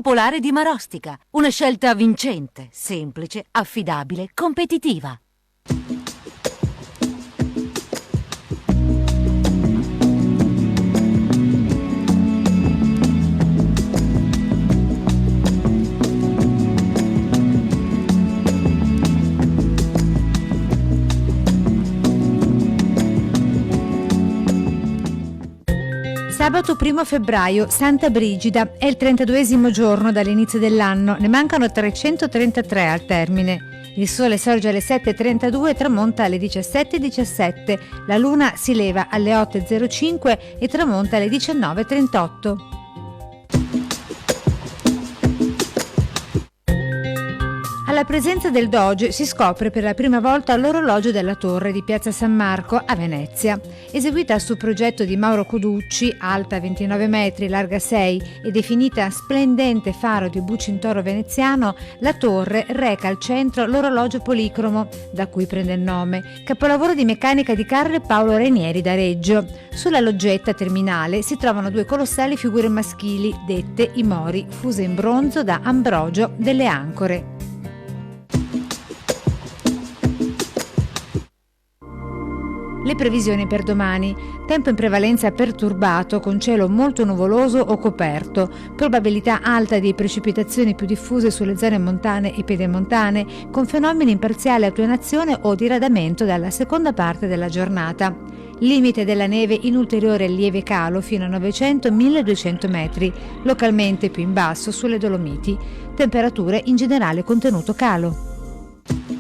popolare di Marostica. Una scelta vincente, semplice, affidabile, competitiva. Sabato 1 febbraio, Santa Brigida, è il 32esimo giorno dall'inizio dell'anno, ne mancano 333 al termine. Il sole sorge alle 7.32 e tramonta alle 17.17, la luna si leva alle 8.05 e tramonta alle 19.38. Alla presenza del Doge si scopre per la prima volta l'orologio della torre di Piazza San Marco a Venezia. Eseguita su progetto di Mauro Coducci, alta 29 metri, larga 6 e definita splendente faro di Bucintoro veneziano, la torre reca al centro l'orologio policromo, da cui prende il nome, capolavoro di meccanica di Carlo e Paolo Rainieri da Reggio. Sulla loggetta terminale si trovano due colossali figure maschili, dette i Mori, fuse in bronzo da Ambrogio delle Ancore. Le previsioni per domani: tempo in prevalenza perturbato con cielo molto nuvoloso o coperto, probabilità alta di precipitazioni più diffuse sulle zone montane e pedemontane, con fenomeni in parziale attenuazione o diradamento dalla seconda parte della giornata. Limite della neve in ulteriore lieve calo fino a 900-1200 metri, localmente più in basso sulle Dolomiti. Temperature in generale contenuto calo.